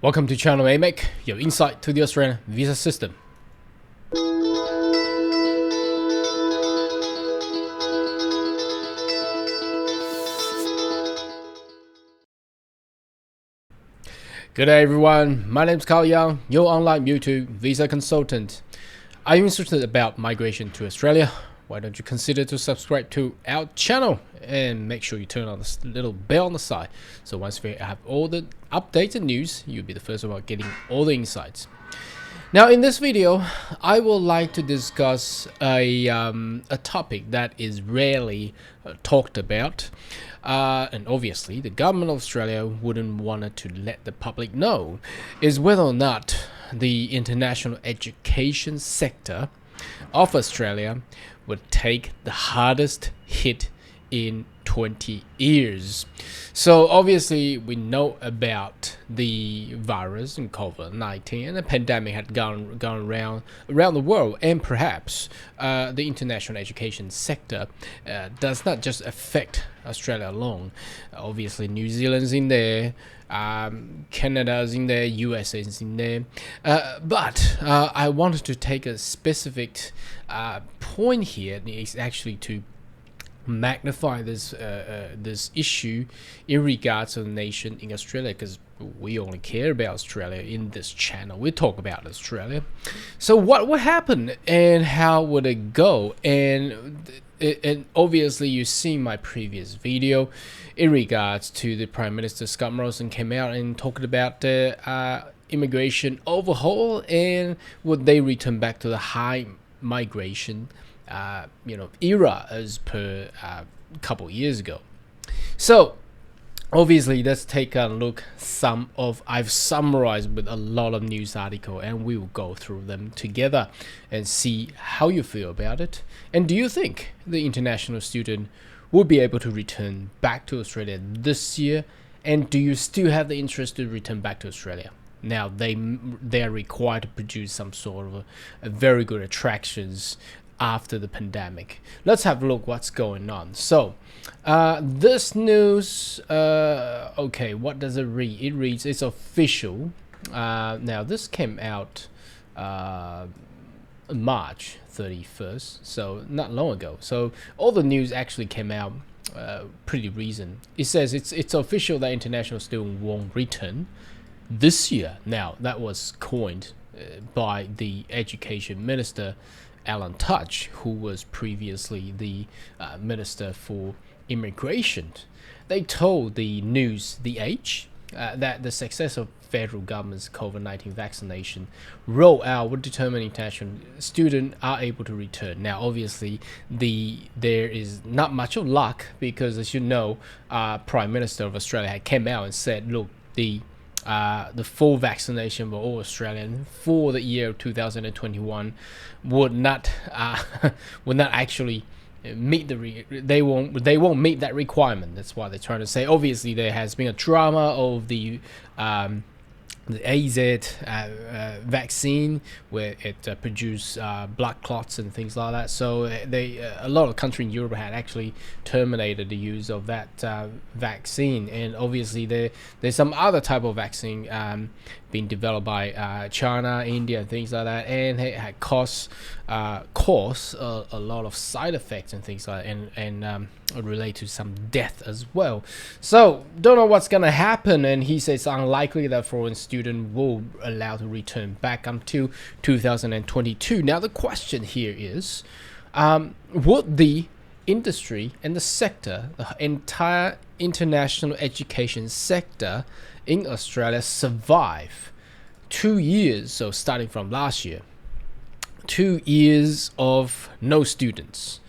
Welcome to channel AMEC, your insight to the Australian visa system. Good day everyone, my name is Carl Young, your online YouTube visa consultant. Are you interested about migration to Australia? Why don't you consider to subscribe to our channel and make sure you turn on this little bell on the side. So once we have all the updated news, you'll be the first one getting all the insights. Now in this video, I would like to discuss a topic that is rarely talked about. And obviously the government of Australia wouldn't want to let the public know, is whether or not the international education sector of Australia would take the hardest hit in 20 years. So obviously we know about the virus and COVID-19 and the pandemic had gone around the world, and perhaps the international education sector does not just affect Australia alone. Obviously New Zealand's in there, Canada's in there, USA is in there, but I wanted to take a specific point here. Is actually to magnify this this issue in regards to the nation in Australia, because we only care about Australia in this channel. We talk about Australia. So what would happen and how would it go? And obviously you've seen my previous video in regards to the Prime Minister Scott Morrison came out and talked about the immigration overhaul, and would they return back to the high migration era as per a couple years ago. So obviously let's take a look. I've summarized with a lot of news article, and we will go through them together and see how you feel about it. And do you think the international student will be able to return back to Australia this year? And do you still have the interest to return back to Australia? Now they are required to produce some sort of a very good attractions after the pandemic. Let's have a look what's going on. So this news, okay, what does it read? It reads it's official. Now this came out March 31st, so not long ago. So all the news actually came out pretty recent. It says it's official that international students won't return this year. Now that was coined by the education minister Alan Tudge, who was previously the Minister for Immigration. They told the news, The Age, that the success of federal government's COVID-19 vaccination rollout would determine international students are able to return. Now, obviously, there is not much of luck because, as you know, Prime Minister of Australia had came out and said, look, the full vaccination for all Australians for the year 2021 would not actually meet they won't meet that requirement. That's why they're trying to say. Obviously, there has been a drama of the AZ vaccine where it produced blood clots and things like that. So a lot of countries in Europe had actually terminated the use of that vaccine, and obviously there's some other type of vaccine being developed by China, India, and things like that, and it had caused a lot of side effects and things like that, and relate to some death as well. So don't know what's gonna happen, and he says it's unlikely that foreign students will allow to return back until 2022. Now the question here is, would the industry and the sector, the entire international education sector in Australia, survive 2 years, so starting from last year, 2 years of no students?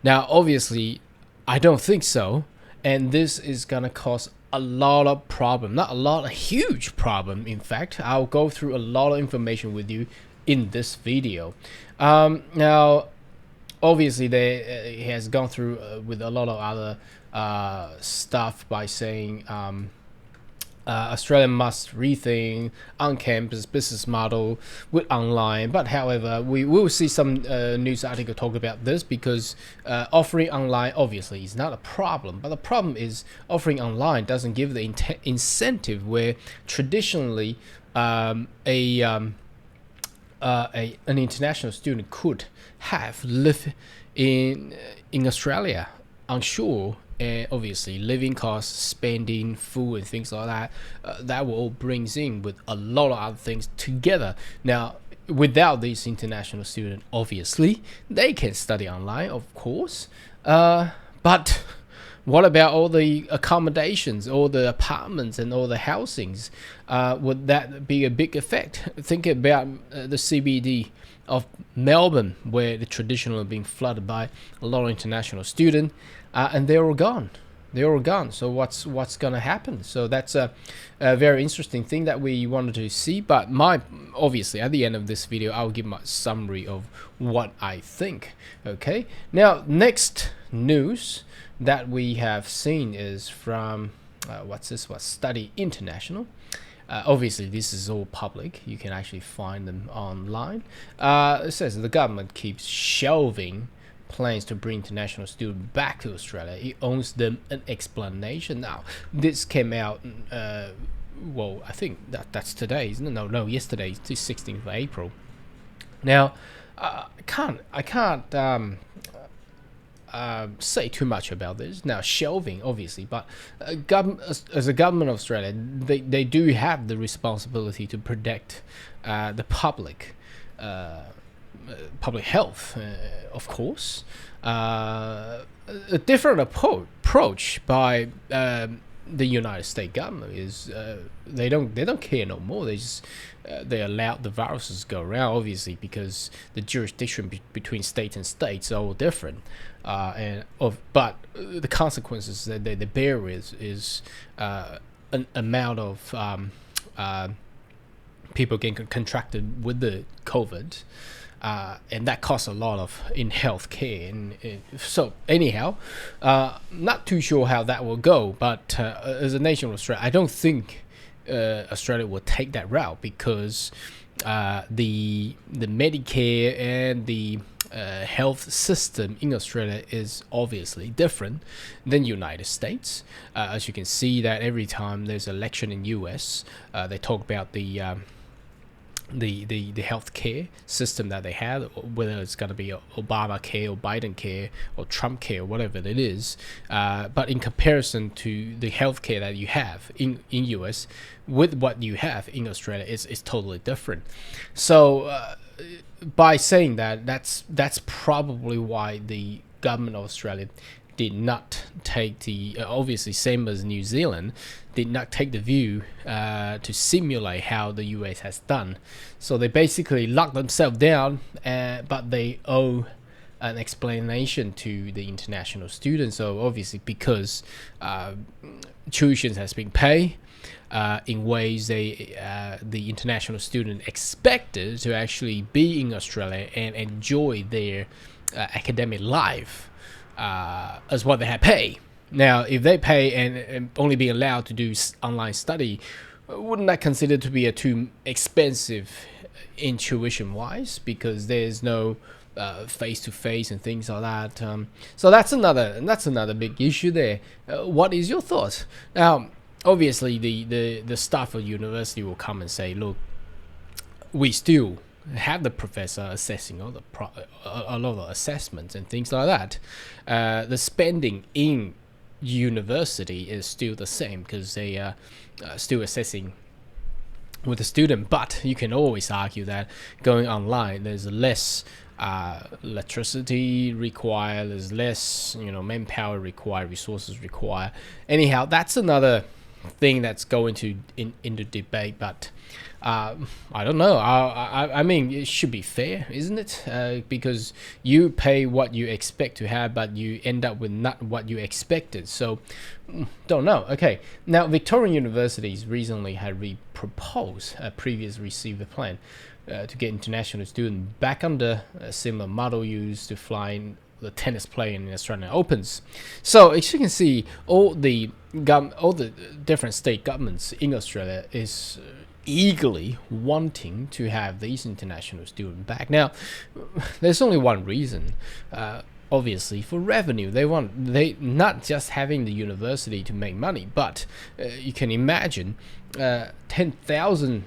Now obviously I don't think so, and this is gonna cause a lot of problem. Not a lot, a huge problem. In fact, I'll go through a lot of information with you in this video. Now obviously he has gone through with a lot of other stuff by saying Australia must rethink on-campus business model with online. But however, we will see some news article talk about this because offering online obviously is not a problem. But the problem is offering online doesn't give the incentive where traditionally an international student could have lived in Australia, unsure. And obviously living costs, spending, food and things like that, that will all brings in with a lot of other things together. Now without these international students, obviously they can study online, of course, but what about all the accommodations, all the apartments and all the housings? Would that be a big effect? Think about the CBD of Melbourne, where the traditional being flooded by a lot of international students, and they're all gone. They're all gone. So what's going to happen? So that's a very interesting thing that we wanted to see. But obviously at the end of this video, I'll give my summary of what I think. Okay. Now next news that we have seen is from Study International. Obviously this is all public, you can actually find them online. It says the government keeps shelving plans to bring international students back to Australia. It owes them an explanation. Now this came out well, I think that's today, isn't it? No, yesterday. It's the 16th of April. Now I can't say too much about this. Now shelving obviously, but as a government of Australia, they do have the responsibility to protect the public health, of course. A different approach by the United States government is they don't care no more. They allow the viruses to go around, obviously, because the jurisdiction between state and states are all different, but the consequences that they bear is an amount of people getting contracted with the COVID. And that costs a lot of in healthcare, and so anyhow, not too sure how that will go. But as a nation of Australia, I don't think Australia will take that route because the Medicare and the health system in Australia is obviously different than United States. As you can see that every time there's election in US, they talk about the healthcare system that they have, whether it's going to be Obamacare or Biden care or Trump care or whatever it is, but in comparison to the healthcare that you have in US with what you have in Australia, it's totally different. So by saying that's probably why the government of Australia did not take the obviously same as New Zealand, did not take the view to simulate how the US has done. So they basically locked themselves down, but they owe an explanation to the international students. So obviously because tuition has been paid in ways the international student expected to actually be in Australia and enjoy their academic life as what they had paid. Now, if they pay and only be allowed to do online study, wouldn't that consider to be a too expensive in tuition wise, because there's no face-to-face and things like that. So that's another big issue there. What is your thoughts? Now, obviously, the staff of university will come and say, look, we still have the professor assessing all a lot of assessments and things like that. The spending in university is still the same because they are still assessing with the student, but you can always argue that going online there's less electricity required, there's less manpower required, resources required. Anyhow, that's another thing that's going to into debate, but I don't know. I mean, it should be fair, isn't it? Because you pay what you expect to have, but you end up with not what you expected. So, don't know. Okay. Now, Victorian universities recently had proposed a previous receiver plan to get international students back under a similar model used to fly in the tennis player in the Australian Opens. So as you can see, all the different state governments in Australia is eagerly wanting to have these international students back. Now, there's only one reason. Obviously, for revenue, they not just having the university to make money, but you can imagine 10,000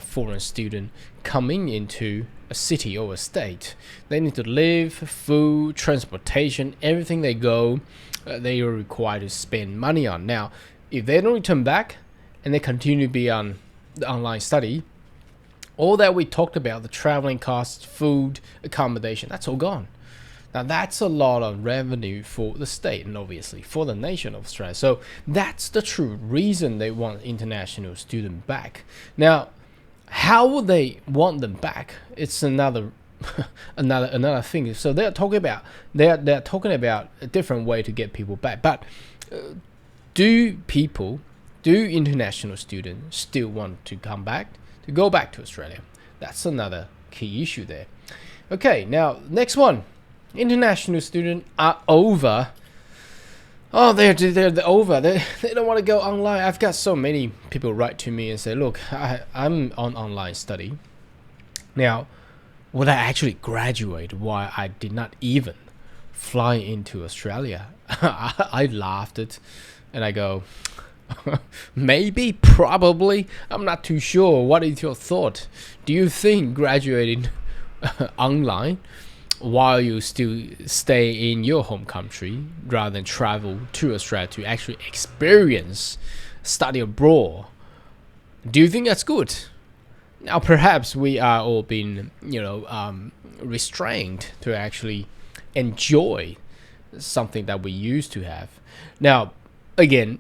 foreign student coming into a city or a state. They need to live, food, transportation, everything they go, they are required to spend money on. Now, if they don't return back and they continue to be on the online study, all that we talked about, the traveling costs, food, accommodation, that's all gone. Now that's a lot of revenue for the state and obviously for the nation of Australia. So that's the true reason they want international students back. Now, how would they want them back? It's another another thing. So they're talking about a different way to get people back. But do international students still want to come back, to go back to Australia? That's another key issue there. Okay, now next one. International students are over. Oh, they're over. They don't want to go online. I've got so many people write to me and say, look, I'm on online study. Now, would I actually graduate while I did not even fly into Australia? I laughed it and I go, maybe, probably. I'm not too sure. What is your thought? Do you think graduating online while you still stay in your home country rather than travel to Australia to actually experience study abroad, do you think that's good? Now perhaps we are all being restrained to actually enjoy something that we used to have. Now again,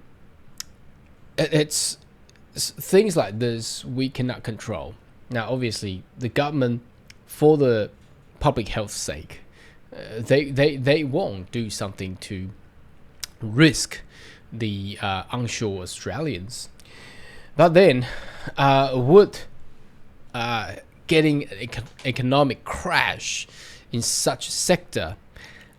it's things like this we cannot control. Now obviously the government, for the public health sake, they won't do something to risk the unsure Australians. But then would getting an economic crash in such a sector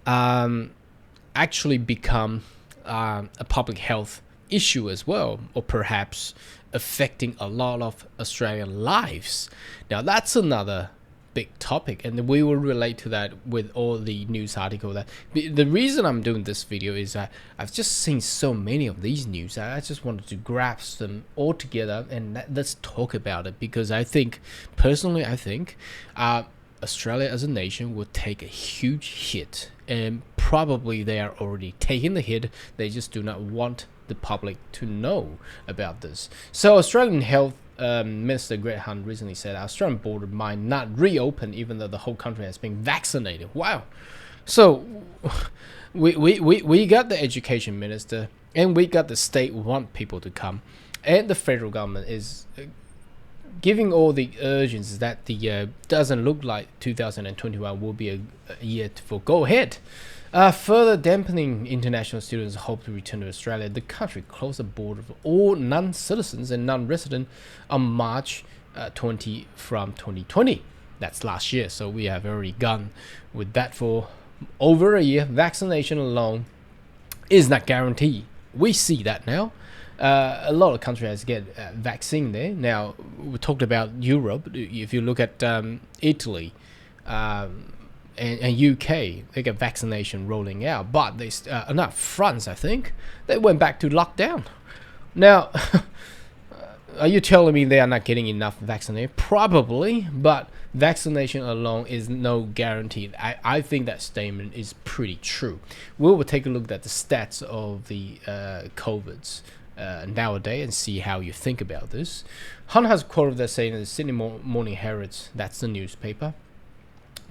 actually become a public health issue as well, or perhaps affecting a lot of Australian lives? Now that's another big topic, and we will relate to that with all the news article. That the reason I'm doing this video is I've just seen so many of these news. I just wanted to grasp them all together and let's talk about it, because I think personally Australia as a nation will take a huge hit, and probably they are already taking the hit. They just do not want the public to know about this. So Australian Health Minister Greg Hunt recently said our Australian border might not reopen even though the whole country has been vaccinated. Wow. So we got the education minister and we got the state want people to come, and the federal government is giving all the urgencies that the doesn't look like 2021 will be a year for go ahead. Further dampening international students' hope to return to Australia, the country closed the border for all non-citizens and non-resident on March 20 from 2020. That's last year, so we have already gone with that for over a year. Vaccination alone is not guaranteed. We see that now. A lot of countries has get vaccine there. Now, we talked about Europe. If you look at Italy, and UK, they get vaccination rolling out, but they not France, I think they went back to lockdown. Now, are you telling me they are not getting enough vaccinated? Probably, but vaccination alone is no guarantee. I think that statement is pretty true. We will take a look at the stats of the COVIDs nowadays and see how you think about this. Hunt has a quote of that saying in the Sydney Morning Herald, that's the newspaper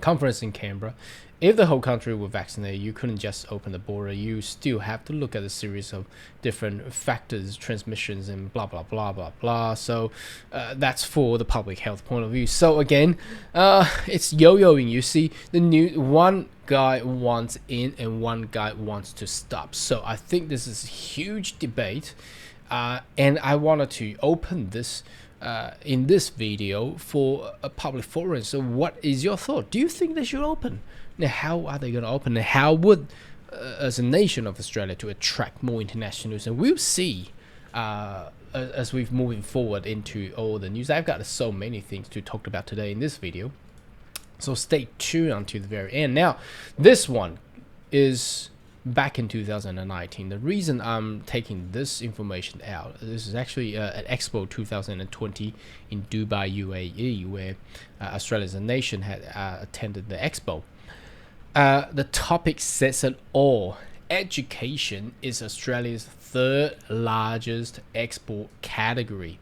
conference in Canberra, if the whole country were vaccinated, you couldn't just open the border. You still have to look at a series of different factors, transmissions, and blah blah blah blah blah. So that's for the public health point of view. So again, it's yo-yoing. You see, one guy wants in and one guy wants to stop. So I think this is a huge debate. And I wanted to open this in this video for a public forum. So what is your thought? Do you think they should open? Now, how are they going to open? And how would, as a nation of Australia, to attract more internationals? And we'll see as we're moving forward into all the news. I've got so many things to talk about today in this video. So stay tuned until the very end. Now, this one is back in 2019. The reason I'm taking this information out, this is actually at Expo 2020 in Dubai, UAE, where Australia as a nation had attended the Expo. The topic says it all. Education is Australia's third largest export category.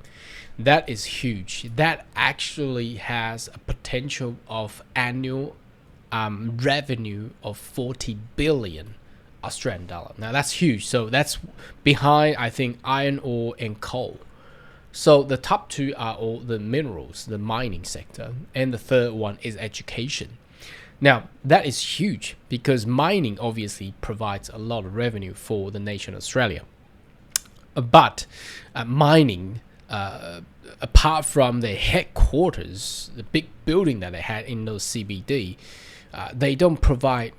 That is huge. That actually has a potential of annual revenue of 40 billion Australian dollar. Now that's huge. So that's behind, I think, iron ore and coal. So the top two are all the minerals, the mining sector, and the third one is education. Now that is huge because mining obviously provides a lot of revenue for the nation of Australia. But mining, apart from the headquarters, the big building that they had in those CBD, they don't provide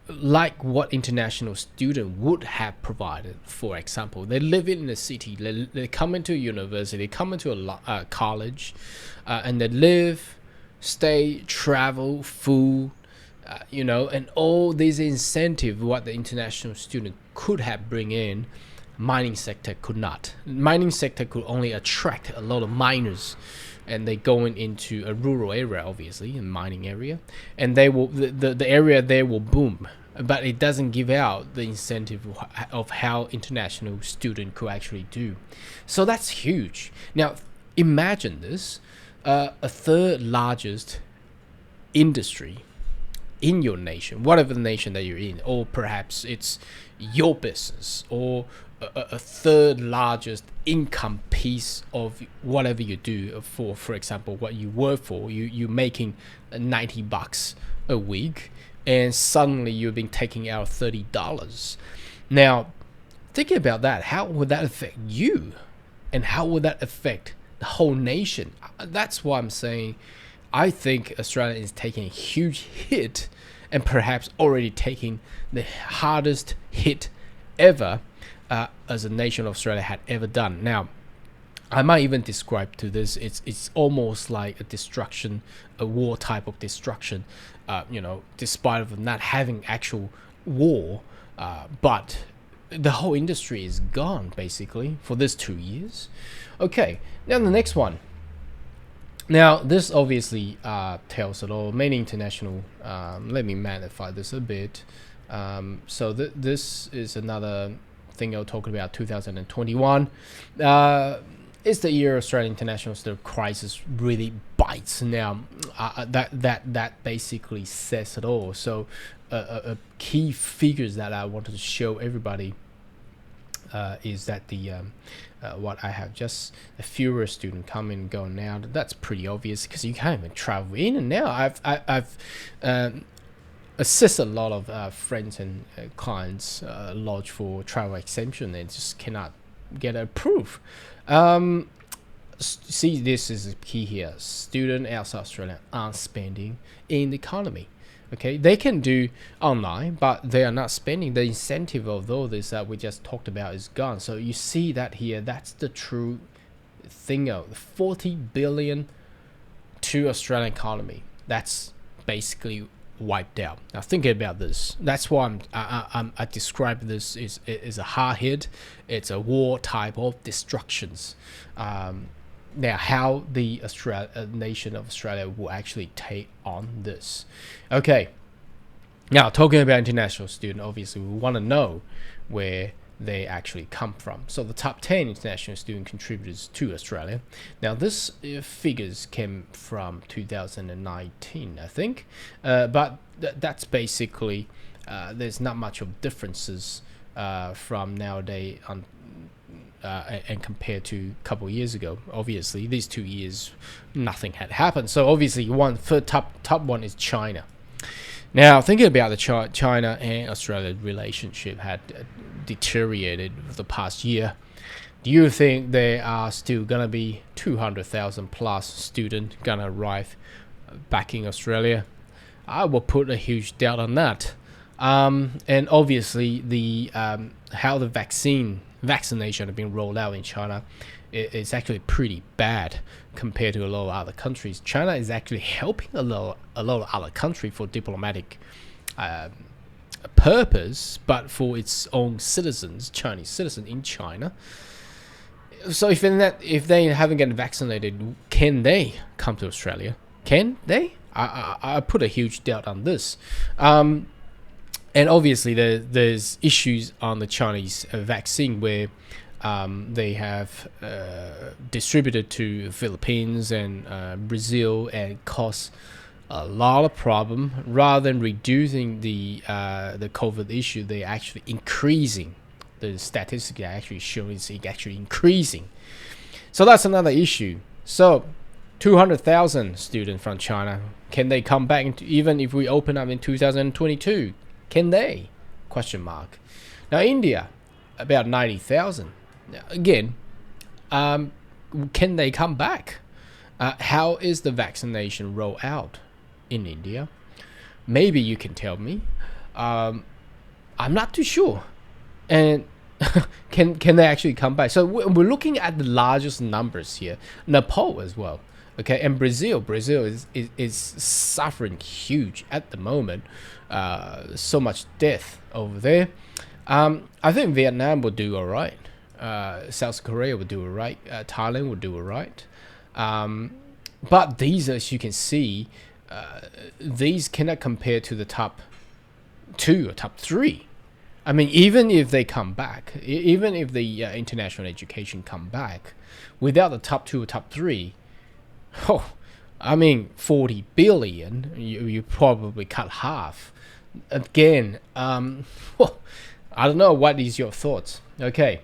like what international student would have provided. For example, they live in the city, they come into a university, they come into a college, and they live, stay, travel, food, and all these incentives what the international student could have bring in, mining sector could not. Mining sector could only attract a lot of miners, and they going into a rural area, obviously, a mining area, and they will the area there will boom. But it doesn't give out the incentive of how international student could actually do. So that's huge. Now imagine this, a third largest industry in your nation, whatever the nation that you're in, or perhaps it's your business, or a third largest income piece of whatever you do. For example, what you work for, you're making $90 a week, and suddenly you've been taking out $30. Now thinking about that, how would that affect you, and how would that affect the whole nation? That's why I'm saying I think Australia is taking a huge hit, and perhaps already taking the hardest hit ever as a nation of Australia had ever done. Now, I might even describe to this, it's almost like a destruction, a war type of destruction, despite of not having actual war, but the whole industry is gone basically for this 2 years. Okay, now the next one. Now, this obviously tells it all. Many international, let me magnify this a bit. So this is another thing I'll talk about, 2021. It's the year Australian international student crisis really bites. Now, that basically says it all. So, key figures that I wanted to show everybody is that the what I have just a fewer students come in and go now. That's pretty obvious because you can't even travel in and now. I've assisted a lot of friends and clients lodge for travel exemption and just cannot get approved. See, this is the key here. Students outside Australia aren't spending in the economy. Okay, they can do online, but they are not spending. The incentive of all this that we just talked about is gone. So you see that here. That's the true thing of 40 billion to Australian economy. That's basically wiped out. Now think about this. That's why I describe this is a hard hit. It's a war type of destructions. Now, how the nation of Australia will actually take on this. Okay. Now, talking about international students, obviously we want to know where they actually come from. So the top 10 international student contributors to Australia. Now, this figures came from 2019, I think. But that's basically, there's not much of differences from nowadays on and compared to a couple of years ago. Obviously these 2 years nothing had happened, so obviously top one is China. Now thinking about the China and Australia relationship had deteriorated the past year. Do you think there are still gonna be 200,000 plus students gonna arrive back in Australia? I will put a huge doubt on that. And obviously, the how the vaccination have been rolled out in China is actually pretty bad compared to a lot of other countries. China is actually helping a lot of other countries for diplomatic purpose, but for its own citizens, Chinese citizens in China. So if they haven't gotten vaccinated, can they come to Australia? Can they? I put a huge doubt on this. And obviously there's issues on the Chinese vaccine where they have distributed to Philippines and Brazil and caused a lot of problem. Rather than reducing the COVID issue, they're actually increasing. The statistics are actually showing it's actually increasing. So that's another issue. So 200,000 students from China, can they come back even if we open up in 2022? Can they? Question mark. Now India, about 90,000. Again, can they come back? How is the vaccination roll out in India? Maybe you can tell me. I'm not too sure. And can they actually come back? So we're looking at the largest numbers here. Nepal as well. Okay, and Brazil is suffering huge at the moment. So much death over there. I think Vietnam will do all right. South Korea will do all right. Thailand will do all right. But these, as you can see, these cannot compare to the top 2 or top 3. I mean, even if they come back, even if the international education come back, without the top 2 or top 3, oh, I mean, 40 billion, you probably cut half. Again, well, I don't know. What is your thoughts? Okay,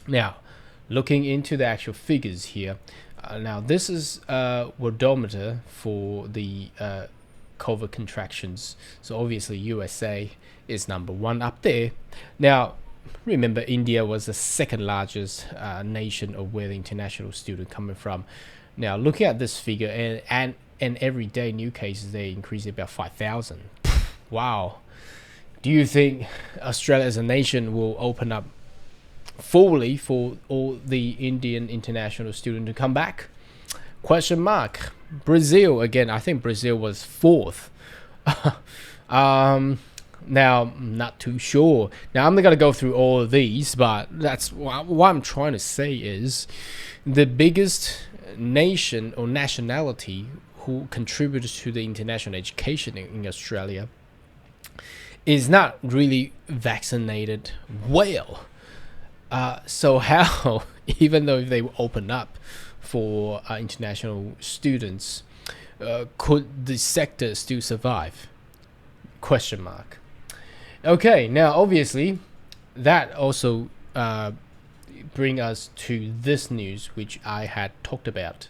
now looking into the actual figures here. Now this is worldometer for the COVID contractions. So obviously USA is number 1 up there. Now remember, India was the second largest nation of where the international student coming from. Now looking at this figure, and every day new cases, they increase about 5,000. Wow. Do you think Australia as a nation will open up fully for all the Indian international students to come back? Question mark. Brazil, again, I think Brazil was 4th. Now, not too sure. Now, I'm not going to go through all of these, but that's what I'm trying to say is the biggest nation or nationality who contributed to the international education in Australia is not really vaccinated well. So how, even though they open up for international students, could the sector still survive? Question mark. Okay, now obviously that also bring us to this news which I had talked about.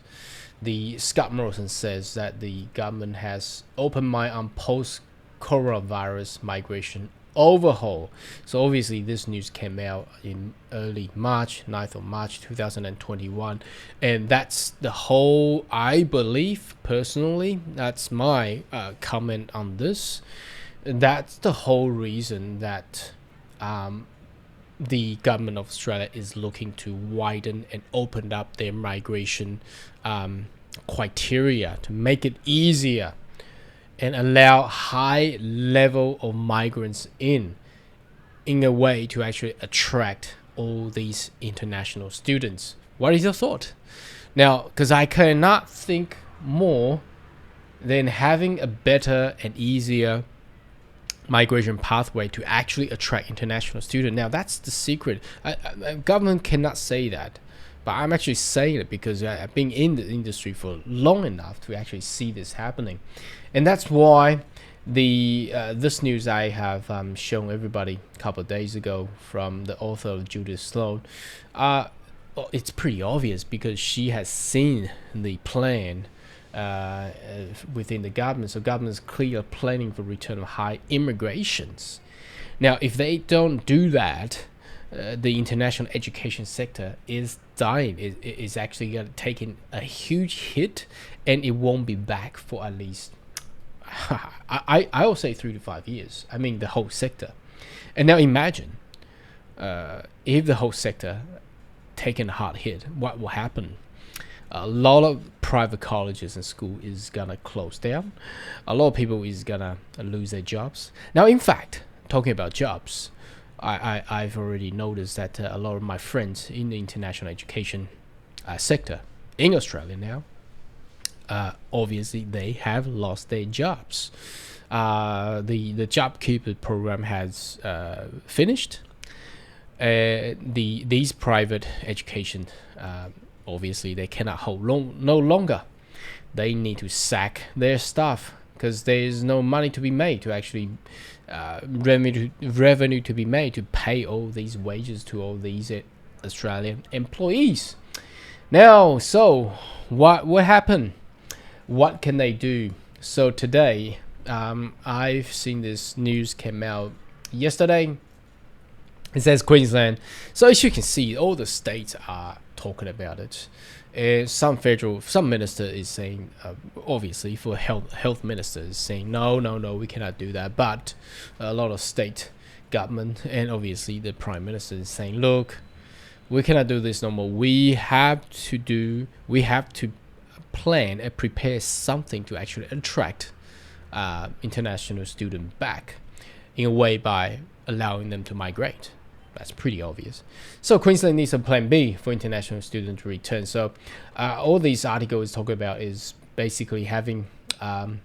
The Scott Morrison says that the government has opened mind on post-coronavirus migration overhaul. So obviously this news came out in early March, 9th of March 2021, and that's the whole, I believe personally, that's my comment on this. That's the whole reason that the government of Australia is looking to widen and open up their migration criteria to make it easier and allow high level of migrants in a way to actually attract all these international students. What is your thought? Now, because I cannot think more than having a better and easier migration pathway to actually attract international students. Now, that's the secret. Government cannot say that, but I'm actually saying it because I've been in the industry for long enough to actually see this happening. And that's why this news I have shown everybody a couple of days ago from the author of Judith Sloan, it's pretty obvious because she has seen the plan within the government. So government is clearly planning for return of high immigrations. Now, if they don't do that, the international education sector is dying. It is actually taking a huge hit, and it won't be back for at least I will say 3 to 5 years. I mean the whole sector. And now imagine if the whole sector taking a hard hit, what will happen? A lot of private colleges and school is gonna close down. A lot of people is gonna lose their jobs. Now, in fact, talking about jobs, I've already noticed that a lot of my friends in the international education sector in Australia now, obviously they have lost their jobs. The JobKeeper program has finished. These private education, obviously they cannot hold no longer. They need to sack their staff because there is no money to be made to actually revenue to be made to pay all these wages to all these Australian employees. Now, so what happened? What can they do? So today, I've seen this news came out yesterday. It says Queensland. So as you can see, all the states are talking about it. Some minister is saying, obviously for health minister is saying, no, we cannot do that. But a lot of state government and obviously the prime minister is saying, look, we cannot do this no more. We have to plan and prepare something to actually attract international students back in a way by allowing them to migrate. That's pretty obvious. So Queensland needs a plan B for international students to return. So all these articles talk about is basically having some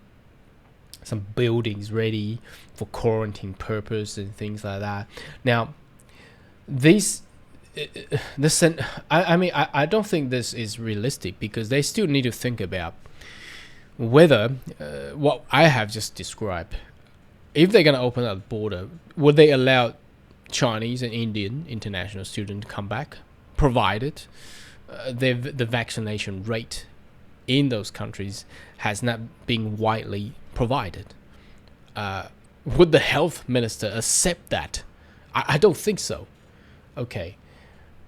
buildings ready for quarantine purpose and things like that. Now, I don't think this is realistic because they still need to think about whether what I have just described, if they're going to open up the border, would they allow Chinese and Indian international students to come back, provided the vaccination rate in those countries has not been widely provided? Would the health minister accept that? I don't think so. Okay.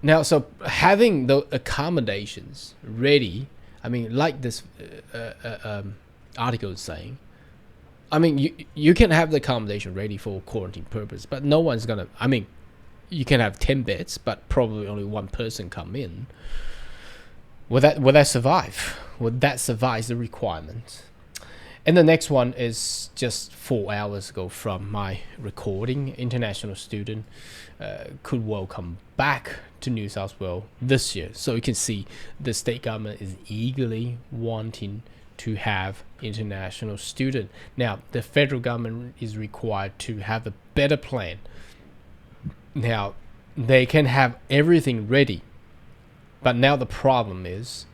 Now, so having the accommodations ready, I mean, like this article is saying, I mean, you can have the accommodation ready for quarantine purpose, but no one's gonna. I mean, you can have 10 beds, but probably only one person come in. Will that survive? Would that survive the requirement? And the next one is just 4 hours ago from my recording. International student could welcome back to New South Wales this year. So you can see the state government is eagerly wanting to have international student. Now, the federal government is required to have a better plan. Now, they can have everything ready, but now the problem is,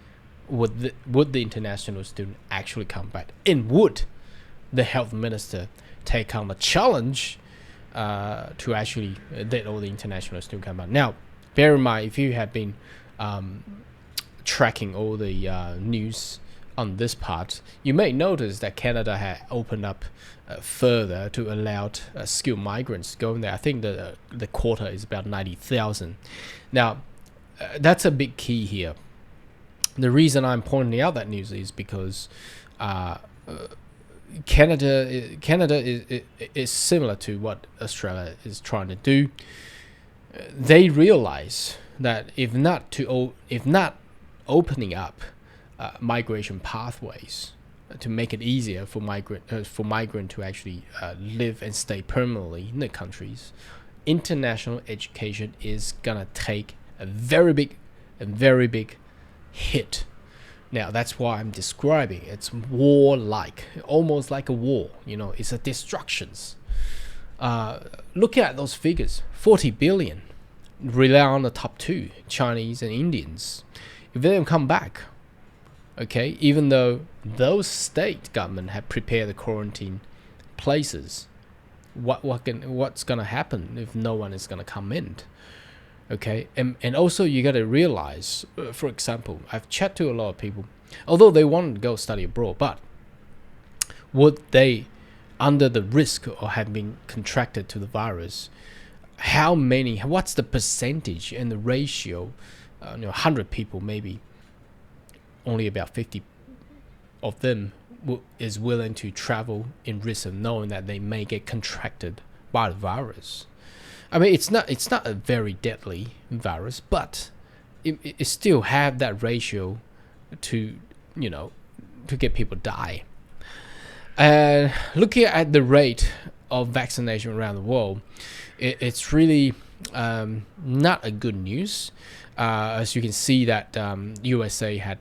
would the international student actually come back? And would the health minister take on the challenge to actually let all the international students come back? Now, bear in mind, if you have been tracking all the news on this part, you may notice that Canada had opened up further to allow skilled migrants going there. I think the quota is about 90,000. Now, that's a big key here. The reason I'm pointing out that news is because Canada is similar to what Australia is trying to do. They realize that if not opening up migration pathways to make it easier for migrant to actually live and stay permanently in the countries, international education is gonna take a very big hit. Now that's why I'm describing it's war-like, almost like a war. You know, it's a destructions. Look at those figures: 40 billion rely on the top two, Chinese and Indians. If they don't come back, okay, even though those state government have prepared the quarantine places, what's gonna happen if no one is gonna come in? Okay, and also you got to realize, for example, I've chatted to a lot of people, although they want to go study abroad, but would they, under the risk of having contracted to the virus, what's the percentage and the ratio, 100 people, maybe only about 50 of them is willing to travel in risk of knowing that they may get contracted by the virus. I mean, it's not a very deadly virus, but it still have that ratio to to get people die. And looking at the rate of vaccination around the world, it's really not a good news. As you can see that USA had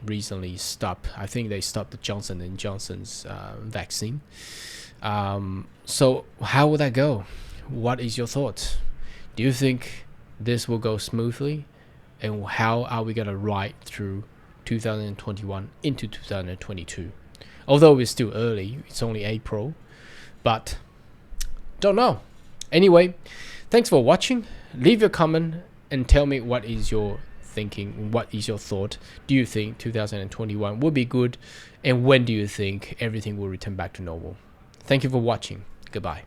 recently stopped. I think they stopped the Johnson and Johnson's vaccine. So how will that go? What is your thoughts? Do you think this will go smoothly? And how are we gonna ride through 2021 into 2022? Although it's still early, it's only April, but don't know. Anyway, thanks for watching. Leave your comment and tell me what is your thinking, what is your thought. Do you think 2021 will be good, and when do you think everything will return back to normal? Thank you for watching. Goodbye.